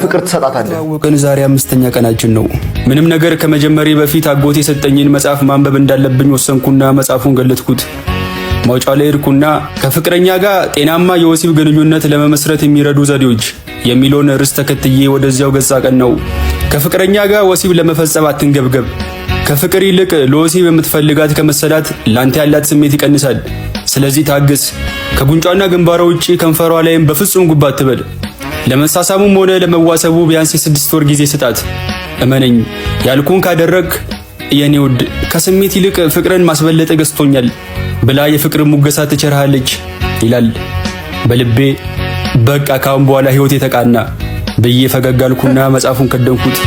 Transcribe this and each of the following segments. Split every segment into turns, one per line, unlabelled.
ፍቅር ትሰጣታለህ።
ወቀን ዛሬ 5ኛ ቀናችን ነው። ምንም ነገር ከመጀመሪያ በፊት አጎቴ የሰጠኝን መጽሐፍ ማንበብ እንዳለብኝ ወሰንኩና መጽሐፉን ገለጥኩት። ማውጫው ላይ ሄድኩና ከፍቅረኛ ጋር ጤናማ የወሲብ ግንኙነት ለመመስረት የሚረዱ ዘዴዎች የሚለውን ርዕስ ተከትዬ ወደዚያው ገጽ አቀናው። ከፍቅረኛ ጋር ወሲብ ለመፈጸም አትንገብገብ። ከፍቅር ይልቅ ለወሲብ የምትፈልጋት ከመሰላት ላንተ ያላት ስሜት ይቀንሳል። ስለዚህ ታግስ። ከጉንጯና ግንባሯ ውጪ ከንፈሯ ላይም በፍጹም ጉባ አትበል። ለመሳሳሙም ሆነ ለመዋሰቡ ቢያንስ የ6 ወር ጊዜ ስጣት። እመነኝ ያልኩን ካደረግ የኔ ውድ ከስሜት ይልቅ ፍቅርን ማስበለጥ ገዝቶኛል ብላ የፍቅር ሙገሳ ትቸርሃለች ይላል። በልቤ በቃ ካሁን በኋላ ህይወት የተቃና ብዬ ፈገግ አልኩና መጽሐፉን ከደንኩት።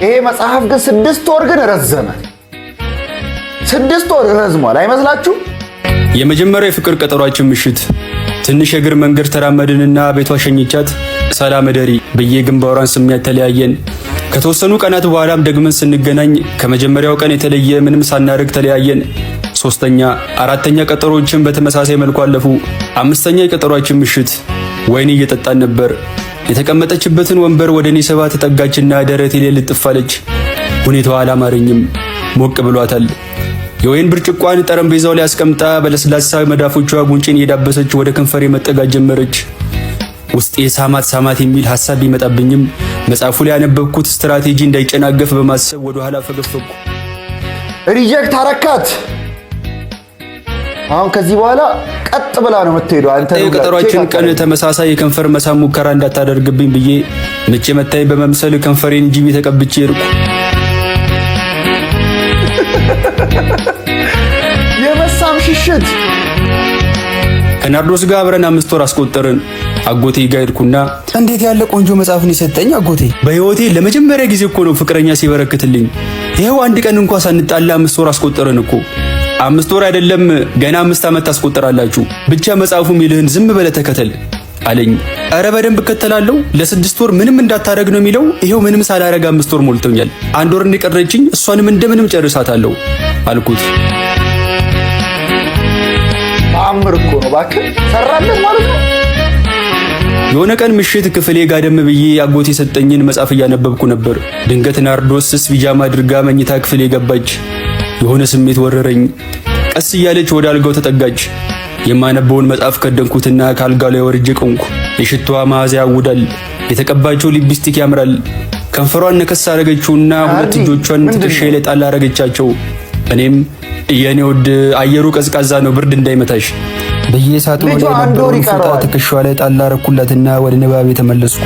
ይሄ መጽሐፍ ግን 6 ወር ግን ረዘመ። 6 ወር ረዝሟል አይመስላችሁ?
የመጀመሪያው የፍቅር ቀጠሯችን ምሽት ትንሽ የእግር መንገድ ተራመድንና ቤቷ ሸኝቻት ሰላም እደሪ ብዬ ግንባሯን ስሚያት ተለያየን። ከተወሰኑ ቀናት በኋላም ደግመን ስንገናኝ ከመጀመሪያው ቀን የተለየ ምንም ሳናርግ ተለያየን። 3ኛ፣ 4ኛ ቀጠሮችን በተመሳሳይ መልኩ አለፉ። 5ኛ የቀጠሯችን ምሽት ወይን እየጠጣን ነበር። የተቀመጠችበትን ወንበር ወደ እኔ ሰባ ተጠጋችና ደረቴ ላይ ልጥፍ አለች። ሁኔታዋ አላማረኝም፣ ሞቅ ብሏታል። የወይን ብርጭቋን ጠረጴዛው ላይ አስቀምጣ በለስላሳ መዳፎቿ ጉንጬን እየዳበሰች ወደ ከንፈሬ መጠጋት ጀመረች። ውስጤ ሳማት የሚል ሐሳብ ቢመጣብኝም መጽሐፉ ላይ ያነበብኩት ስትራቴጂ እንዳይጨናገፍ በማሰብ ወደ ኋላ ፈገፈኩ።
ሪጀክት አረካት። አሁን ከዚህ በኋላ ቀጥ ብላ ነው የምትሄደው። አንተ
የቀጠሯችን ቀን ተመሳሳይ የከንፈር መሳም ሙከራ እንዳታደርግብኝ ብዬ ምቼ መታኝ በመምሰል ከንፈሬን ጂቢ ተቀብቼ ርቁ።
የመሳም ሽሽት።
ከናርዶስ ጋር አብረን 5 ወር አስቆጠርን። አጎቴ ጋር ሄድኩና
እንዴት ያለ ቆንጆ መጽሐፍን የሰጠኝ አጎቴ።
በህይወቴ ለመጀመሪያ ጊዜ እኮ ነው ፍቅረኛ ሲበረክትልኝ። ይሄው አንድ ቀን እንኳን ሳንጣላ 5 ወር አስቆጠርን እኮ። 5 ወር አይደለም ገና 5 ዓመት ታስቆጥራላችሁ። ብቻ መጽሐፉ የሚልህን ዝም ብለህ ተከተል አለኝ። አረ በደንብ እከተላለሁ። ለ6 ወር ምንም እንዳታረግ ነው የሚለው። ይሄው ምንም ሳላረግ 5 ወር ሞልቶኛል። 1 ወር እንደቀረችኝ እሷንም እንደምንም ጨርሳታለሁ አልኩት።
ታምር እኮ ነው እባክህ፣ ሰራለት ማለት ነው።
የሆነ ቀን ምሽት ክፍሌ ጋደም ብዬ አጎቴ የሰጠኝን መጽሐፍ እያነበብኩ ነበር። ድንገት ናርዶስ ስስ ቢጃማ አድርጋ መኝታ ክፍሌ ገባች። የሆነ ስሜት ወረረኝ። ቀስ እያለች ወደ አልጋው ተጠጋች። የማነበውን መጽሐፍ ከደንኩትና ከአልጋው ላይ ወርጄ ቆምኩ። የሽቶዋ መዓዛ ያውዳል። የተቀባቸው ሊፕስቲክ ያምራል። ከንፈሯን ነከስ አረገችውና ሁለት እጆቿን ትከሻዬ ላይ ጣል አረገቻቸው። እኔም የኔ ውድ አየሩ ቀዝቃዛ ነው ብርድ እንዳይመታሽ
በየሳጥኑ ላይ የነበረውን ፎጣ ትከሻዋ ላይ ጣል አረኩላትና ወደ ንባቤ ተመለስኩ።